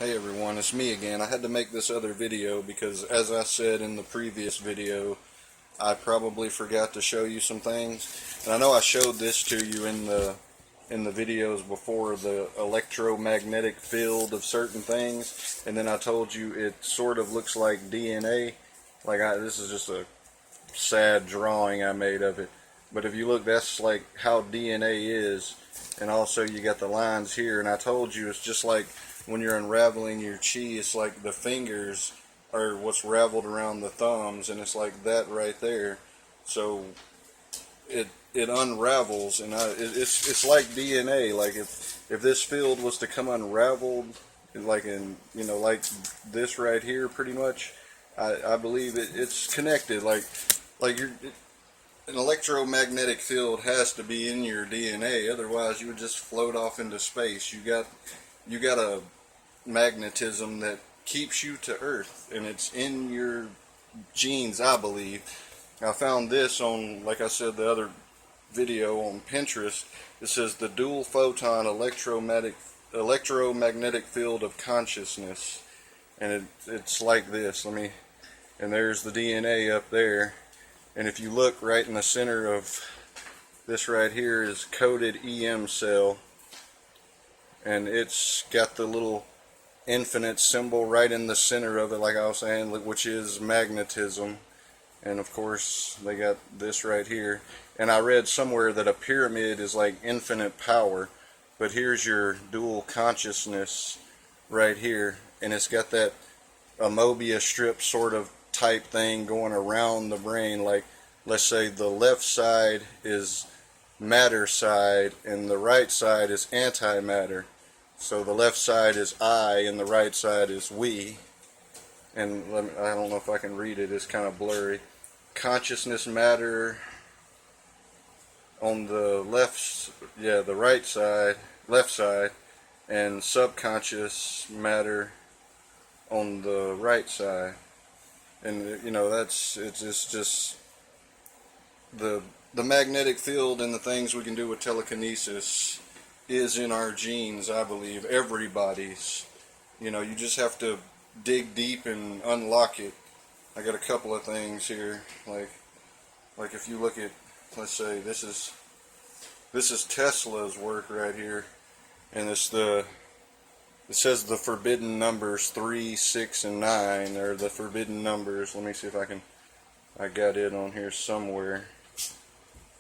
Hey everyone, it's me again. I had to make this other video because, as I said in the previous video, I probably forgot to show you some things. And I know I showed this to you in the videos before, the electromagnetic field of certain things, and then I told you it sort of looks like DNA. This is just a sad drawing I made of it. But if you look, that's like how DNA is, and also you got the lines here, and I told you it's just like when you're unraveling your chi, it's like the fingers are what's raveled around the thumbs, and it's like that right there. So it unravels, and it's like DNA. Like if this field was to come unraveled, like like this right here, pretty much, I believe it's connected. An electromagnetic field has to be in your DNA, otherwise you would just float off into space. You got a magnetism that keeps you to Earth, and it's in your genes, I believe. I found this on, like I said, the other video on Pinterest. It says the dual photon electromagnetic field of consciousness, and it's like this. And there's the DNA up there, and if you look right in the center of this right here is coded EM cell, and it's got the little infinite symbol right in the center of it, like I was saying, which is magnetism. And of course they got this right here, and I read somewhere that a pyramid is like infinite power, but here's your dual consciousness right here, and it's got that a Mobius strip sort of type thing going around the brain. Like, let's say the left side is matter side and the right side is antimatter. So the left side is I and the right side is we. And I don't know if I can read it, it's kind of blurry. Consciousness matter on the the right side, left side, and subconscious matter on the right side. And it's just the magnetic field and the things we can do with telekinesis is in our genes, I believe. Everybody's. You just have to dig deep and unlock it. I got a couple of things here, like if you look at, let's say this is Tesla's work right here, and it says the forbidden numbers 3, 6, and 9 are the forbidden numbers. Let me see if I got it on here somewhere.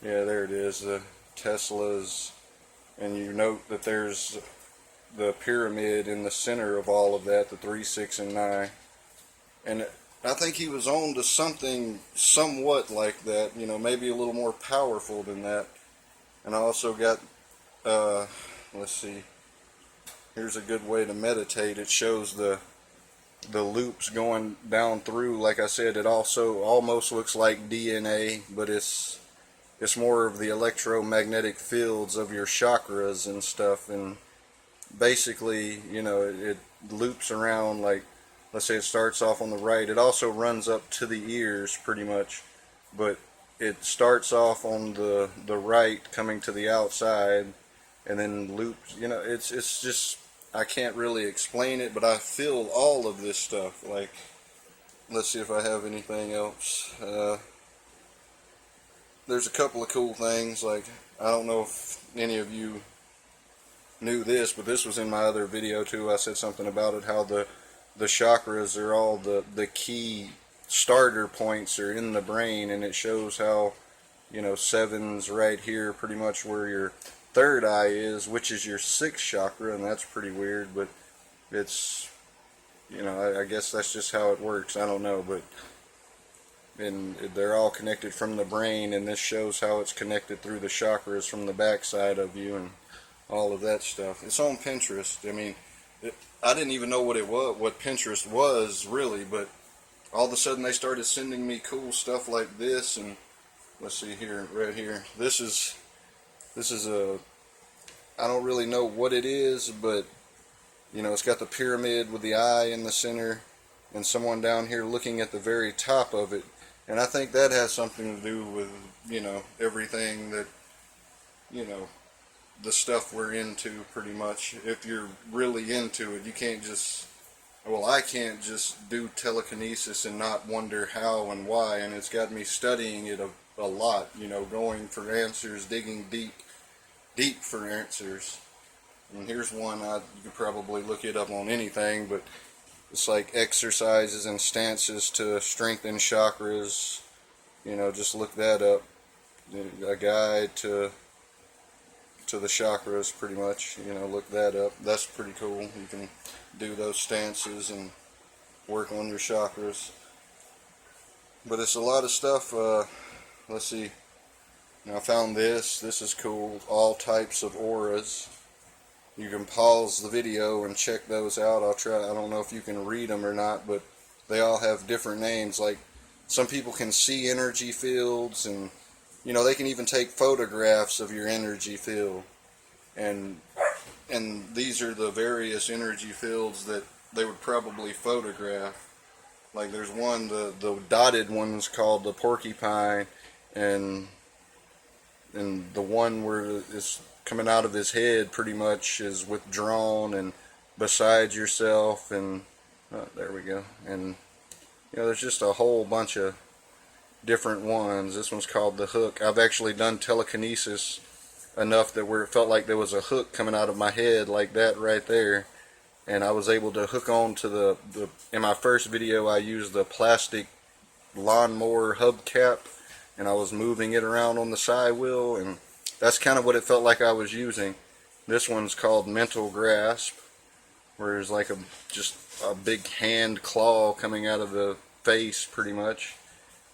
Yeah, there it is, the Tesla's. And you note that there's the pyramid in the center of all of that, the 3, 6, and 9. And I think he was on to something somewhat like that, maybe a little more powerful than that. And I also got, let's see, here's a good way to meditate. It shows the loops going down through. Like I said, it also almost looks like DNA, but it's more of the electromagnetic fields of your chakras and stuff. And basically, it loops around. Like, let's say it starts off on the right. It also runs up to the ears pretty much, but it starts off on the right, coming to the outside, and then loops. It's just, I can't really explain it, but I feel all of this stuff. Like, let's see if I have anything else. There's a couple of cool things. Like, I don't know if any of you knew this, but this was in my other video too. I said something about it, how the chakras are all the key starter points are in the brain, and it shows how, 7's right here, pretty much where your third eye is, which is your 6th chakra, and that's pretty weird, but it's, I guess that's just how it works. I don't know, but and they're all connected from the brain, and this shows how it's connected through the chakras from the back side of you and all of that stuff. It's on Pinterest. I didn't even know what Pinterest was really, but all of a sudden they started sending me cool stuff like this. And let's see here, right here, this is I don't really know what it is, but it's got the pyramid with the eye in the center and someone down here looking at the very top of it. And I think that has something to do with, everything that, the stuff we're into pretty much. If you're really into it, you can't just, well, I can't just do telekinesis and not wonder how and why, and it's got me studying it a lot, you know, going for answers, digging deep for answers. And here's one, you could probably look it up on anything, but it's like exercises and stances to strengthen chakras. You know, just look that up. A guide to the chakras, pretty much. You know, look that up. That's pretty cool. You can do those stances and work on your chakras. But it's a lot of stuff. Let's see. Now I found this. This is cool. All types of auras. You can pause the video and check those out. I'll try. I don't know if you can read them or not, but they all have different names. Like, some people can see energy fields, and you know, they can even take photographs of your energy field. And these are the various energy fields that they would probably photograph. Like, there's one, the dotted one's called the porcupine, and the one where it's coming out of his head pretty much is withdrawn and beside yourself, and there we go. And you know, there's just a whole bunch of different ones. This one's called the hook. I've actually done telekinesis enough that where it felt like there was a hook coming out of my head like that right there, and I was able to hook on to the in my first video I used the plastic lawnmower hubcap, and I was moving it around on the side wheel, and that's kind of what it felt like I was using. This one's called mental grasp, where there's like just a big hand claw coming out of the face pretty much.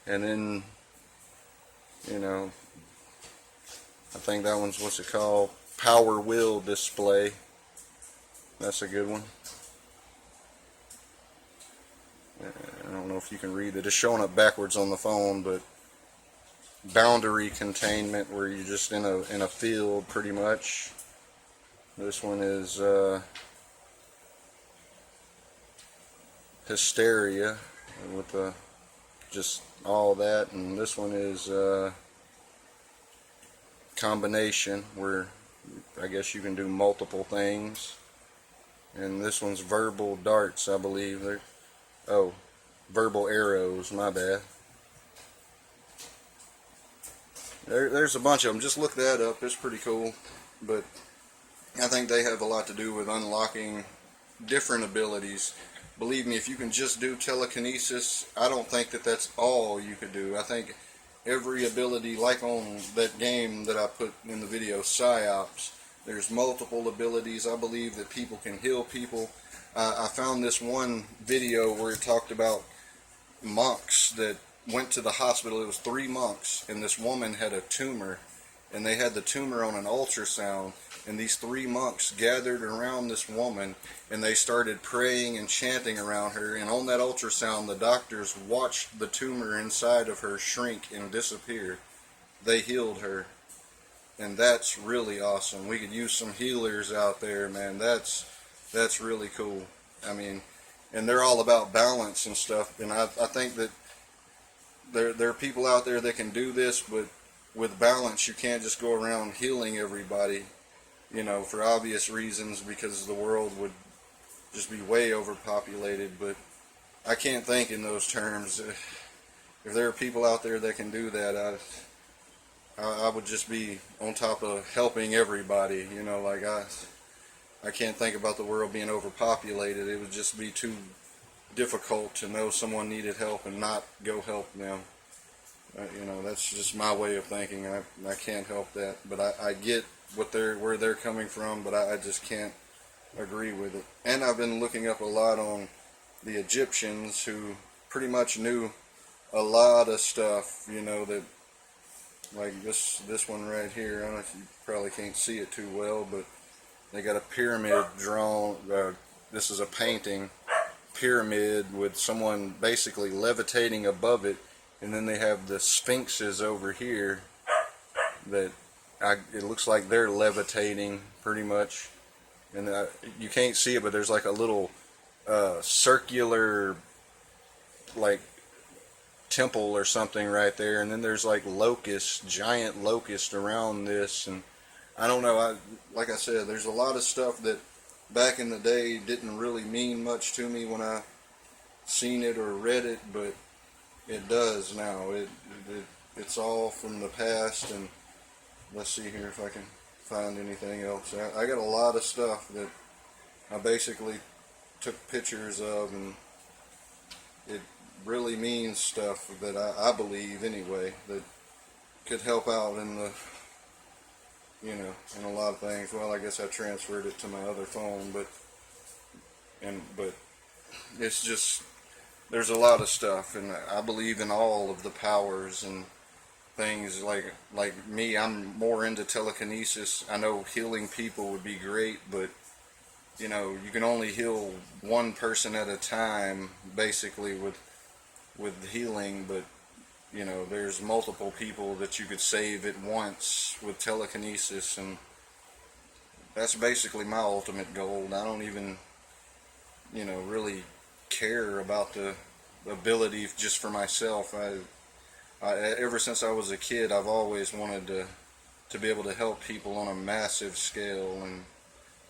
And then, you know, I think that one's, what's it called? Power wheel display. That's a good one. I don't know if you can read it. It's showing up backwards on the phone, but boundary containment, where you're just in a field pretty much. This one is hysteria, with just all that. And this one is combination, where I guess you can do multiple things. And this one's verbal darts, I believe. Oh, verbal arrows, my bad. There's a bunch of them. Just look that up. It's pretty cool. But I think they have a lot to do with unlocking different abilities. Believe me, if you can just do telekinesis, I don't think that that's all you could do. I think every ability, like on that game that I put in the video, Psyops, there's multiple abilities. I believe that people can heal people. I found this one video where it talked about monks that went to the hospital. It was 3 monks, and this woman had a tumor, and they had the tumor on an ultrasound, and these 3 monks gathered around this woman, and they started praying and chanting around her, and on that ultrasound the doctors watched the tumor inside of her shrink and disappear. They healed her, and that's really awesome. We could use some healers out there, man. That's really cool. I mean, and they're all about balance and stuff, and I think that there are people out there that can do this, but with balance, you can't just go around healing everybody, you know, for obvious reasons, because the world would just be way overpopulated. But I can't think in those terms. If there are people out there that can do that, I would just be on top of helping everybody, you know. Like, I can't think about the world being overpopulated. It would just be too difficult to know someone needed help and not go help them. You know, that's just my way of thinking. I can't help that, but I get where they're coming from, but I just can't agree with it. And I've been looking up a lot on the Egyptians, who pretty much knew a lot of stuff, you know, that, like this one right here. I don't know if you probably can't see it too well, but they got a pyramid drawn. This is a painting pyramid with someone basically levitating above it, and then they have the sphinxes over here that it looks like they're levitating pretty much. And you can't see it, but there's like a little circular, like, temple or something right there, and then there's like locusts, giant locusts around this, and I don't know. Like I said, there's a lot of stuff that back in the day didn't really mean much to me when I seen it or read it, but it does now. It's all from the past, and let's see here if I can find anything else. I got a lot of stuff that I basically took pictures of, and it really means stuff that I believe anyway that could help out in the, you know, in a lot of things. Well, I guess I transferred it to my other phone, but it's just, there's a lot of stuff, and I believe in all of the powers and things. Like me, I'm more into telekinesis. I know healing people would be great, but you know, you can only heal one person at a time basically with healing, but you know, there's multiple people that you could save at once with telekinesis, and that's basically my ultimate goal. I don't even, you know, really care about the ability just for myself. Ever since I was a kid, I've always wanted to be able to help people on a massive scale, and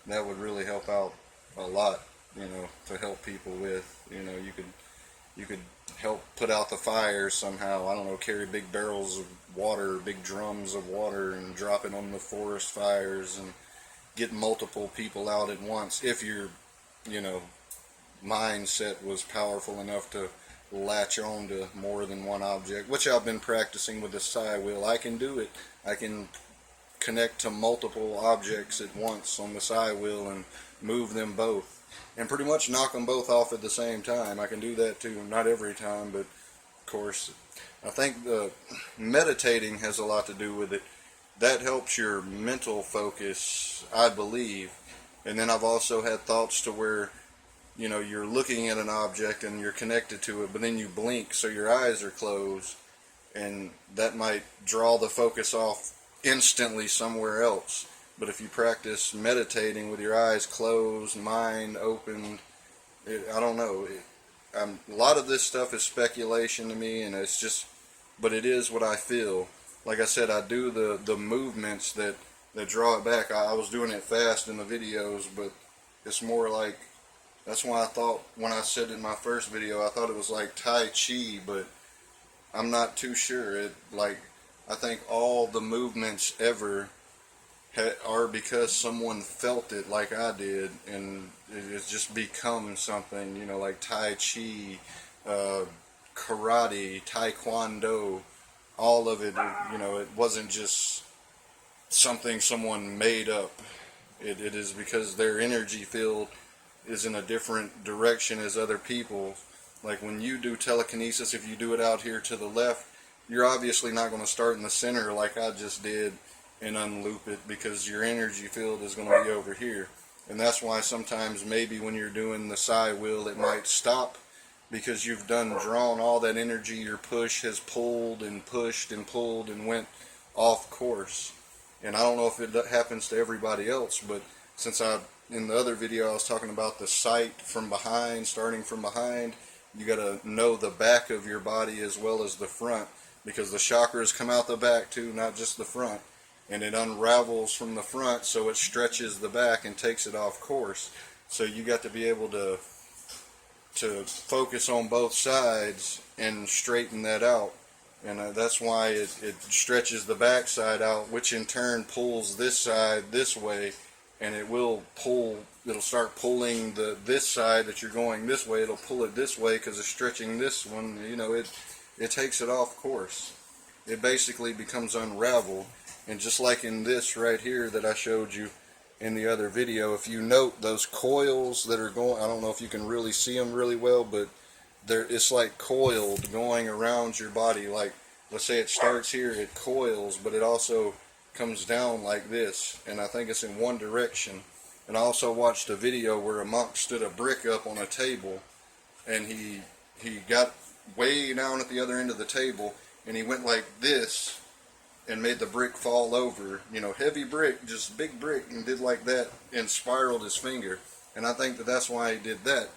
that would really help out a lot, you know, to help people with. You know, you could help put out the fires somehow. I don't know, carry big barrels of water, big drums of water, and drop it on the forest fires, and get multiple people out at once if your, you know, mindset was powerful enough to latch on to more than one object, which I've been practicing with the psi wheel. I can do it. I can connect to multiple objects at once on the psi wheel and move them both and pretty much knock them both off at the same time. I can do that too, not every time, but of course I think the meditating has a lot to do with it. That helps your mental focus, I believe. And then I've also had thoughts to where, you know, you're looking at an object and you're connected to it, but then you blink so your eyes are closed, and that might draw the focus off instantly somewhere else. But if you practice meditating with your eyes closed, mind open, I don't know. A lot of this stuff is speculation to me, and it's just, but it is what I feel. Like I said, I do the movements that draw it back. I was doing it fast in the videos, but it's more like, that's why I thought, when I said in my first video, I thought it was like Tai Chi, but I'm not too sure. I think all the movements ever are because someone felt it like I did, and it's just become something, you know, like Tai Chi, karate, Taekwondo, all of it, you know, it wasn't just something someone made up. It is because their energy field is in a different direction as other people. Like when you do telekinesis, if you do it out here to the left, you're obviously not going to start in the center like I just did and unloop it, because your energy field is going to be over here. And that's why sometimes maybe when you're doing the psi wheel it might stop, because you've drawn all that energy. Your push has pulled and pushed and pulled and went off course. And I don't know if it happens to everybody else, but since in the other video I was talking about the sight from behind, starting from behind, you got to know the back of your body as well as the front, because the chakras come out the back too, not just the front, and it unravels from the front, so it stretches the back and takes it off course. So you got to be able to focus on both sides and straighten that out. And that's why it stretches the back side out, which in turn pulls this side this way, and it'll start pulling this side that you're going this way. It'll pull it this way because it's stretching this one. You know, it takes it off course. It basically becomes unraveled. And just like in this right here that I showed you in the other video, if you note those coils that are going, I don't know if you can really see them really well, but it's like coiled going around your body. Like, let's say it starts here, it coils, but it also comes down like this, and I think it's in one direction. And I also watched a video where a monk stood a brick up on a table, and he got way down at the other end of the table, and he went like this and made the brick fall over, you know, heavy brick, just big brick, and did like that and spiraled his finger. And I think that's why he did that,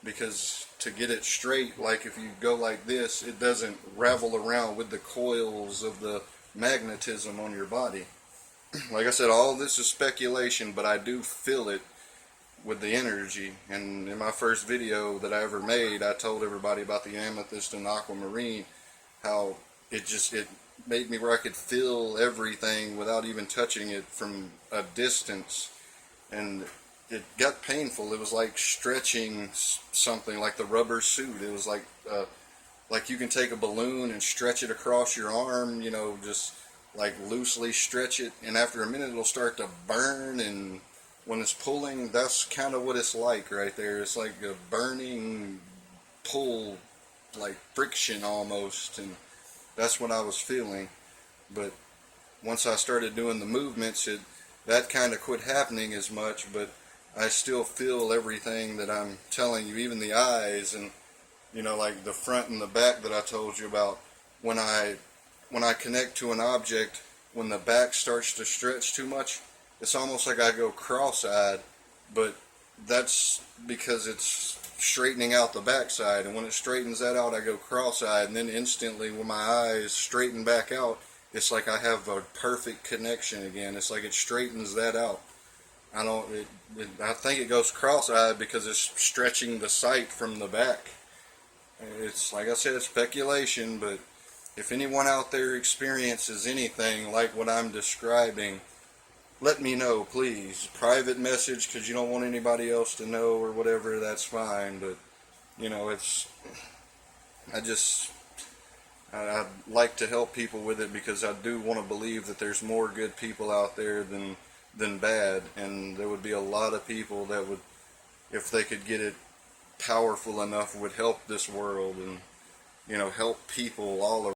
because to get it straight, like if you go like this, it doesn't ravel around with the coils of the magnetism on your body. like I said, all this is speculation, but I do feel it with the energy. And in my first video that I ever made, I told everybody about the amethyst and aquamarine, how it made me where I could feel everything without even touching it from a distance. And it got painful. It was like stretching something, like the rubber suit. It was like you can take a balloon and stretch it across your arm, you know, just like loosely stretch it, and after a minute it'll start to burn, and when it's pulling, that's kind of what it's like right there. It's like a burning pull, like friction almost, and that's what I was feeling. But once I started doing the movements, that kind of quit happening as much, but I still feel everything that I'm telling you, even the eyes, and you know, like the front and the back that I told you about. When I connect to an object, when the back starts to stretch too much, it's almost like I go cross-eyed, but that's because it's straightening out the backside, and when it straightens that out, I go cross-eyed, and then instantly when my eyes straighten back out, it's like I have a perfect connection again. It's like it straightens that out. I think it goes cross-eyed because it's stretching the sight from the back. It's, like I said, it's speculation, but if anyone out there experiences anything like what I'm describing, let me know, please. Private message, because you don't want anybody else to know or whatever, that's fine. But, you know, I'd like to help people with it, because I do want to believe that there's more good people out there than bad. And there would be a lot of people that would, if they could get it powerful enough, would help this world and, you know, help people all around.